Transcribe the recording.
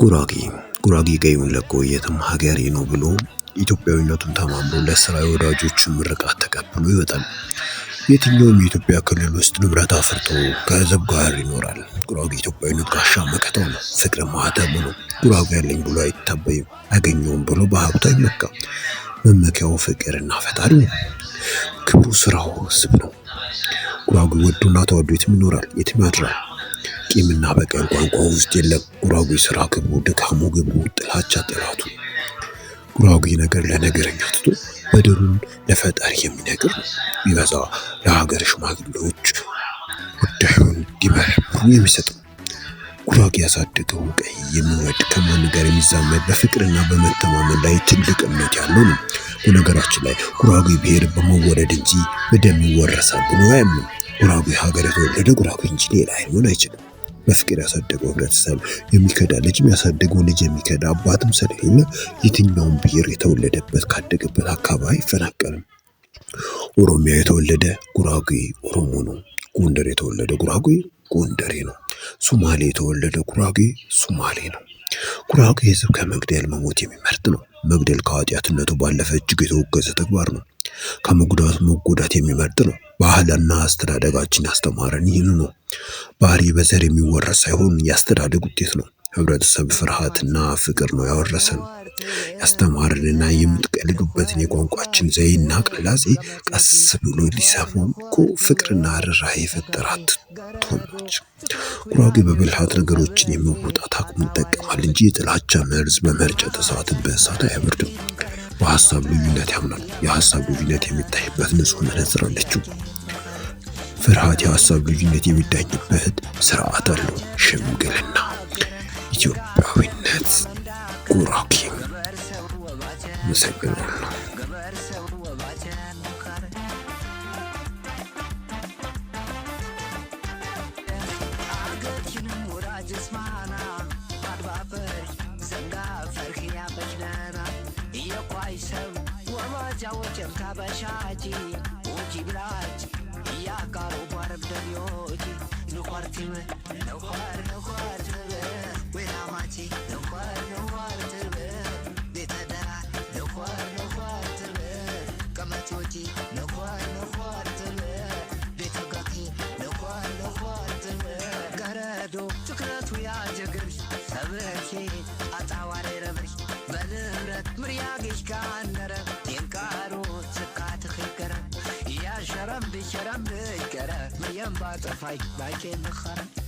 ጉራጌ ቀዩን ለቆ የትም ሀገሬ ነው ብሎ ኢትዮጵያዊነቱን ተማምኖ ለስራ ወዳጆቹን ምርቃት ተቀብሎ ይወጣል። የትኛውም የኢትዮጵያ ክልል ውስጥ ንብረት አፍርቶ ከህዝብ ጋር ይኖራል። ጉራጌ ኢትዮጵያዊነት ጋሻ መከታው ነው፣ ፍቅር ማህተሙ ነው። ጉራጌ ያለኝ ብሎ አይታበይም፣ አገኘውም ብሎ በሀብቱ አይመካም። መመኪያው ፍቅርና ፈጣሪ ነው። ክብሩ ስራው ህዝብ ነው። ጉራጌ ወዶና ተወዶ የትም ይኖራል፣ የትም ያድራል። ቂምና በቀል ቋንቋ ውስጥ የለም። ጉራጌ ስራ ክብሩ፣ ድካሙ ግብሩ፣ ጥላቻ ጥላቱ። ጉራጌ ነገር ለነገረኛ ትቶ በደሉን ለፈጣሪ የሚነግር ነው። ቢበዛ ለሀገር ሽማግሌዎች ጉዳዩን እንዲመረምሩ የሚሰጥ ነው። ጉራጌ ያሳደገው ቀይ የሚወድ ከማን ጋር የሚዛመድ በፍቅርና በመተማመን ላይ ትልቅ እምነት ያለው ነው። በነገራችን ላይ ጉራጌ ብሔር በመወለድ እንጂ በደም ይወረሳል ብሎ አያምንም። ጉራጌ ሀገር የተወለደ ጉራጌ እንጂ ሌላ ሊሆን አይችልም። በፍቅር ያሳደገው ህብረተሰብ የሚከዳ ልጅም ያሳደገው ልጅ የሚከዳ አባትም ስለሌለ የትኛውም ብሔር የተወለደበት ካደገበት አካባቢ አይፈናቀልም። ኦሮሚያ የተወለደ ጉራጌ ኦሮሞ ነው። ጎንደር የተወለደ ጉራጌ ጎንደሬ ነው። ሶማሌ የተወለደ ጉራጌ ሶማሌ ነው። ጉራጌ ህዝብ ከመግደል መሞት የሚመርጥ ነው። መግደል ከኃጢአትነቱ ባለፈ እጅግ የተወገዘ ተግባር ነው። ከመጉዳት መጎዳት የሚመርጥ ነው። ባህልና አስተዳደጋችን ያስተማረን ይህን ነው። ባህሪ በዘር የሚወረስ ሳይሆን ያስተዳደግ ውጤት ነው። ህብረተሰብ ፍርሃትና ፍቅር ነው ያወረሰን። ያስተማረንና የምትቀልዱበትን የቋንቋችን ዘይና ቅላጼ ቀስ ብሎ ሊሰማው እኮ ፍቅርና ርህራሄ የፈጠራት ቶኖች። ጉራጌ በብልሃት ነገሮችን የመወጣት አቅሙን ይጠቀማል እንጂ የጥላቻ መርዝ በመርጨት እሳትን በእሳት አያበርድም። በሀሳብ ልዩነት ያምናል። የሀሳብ ልዩነት የሚታይበት ንጹህ መነጽር አለችው። ፍርሃት የሀሳብ ልዩነት የሚዳኝበት ስርዓት አለው። ሽምግልና፣ ኢትዮጵያዊነት፣ ጉራጌ መሰግናለሁ። شرم بشرم بكره مريم باطفاي باكين نخرم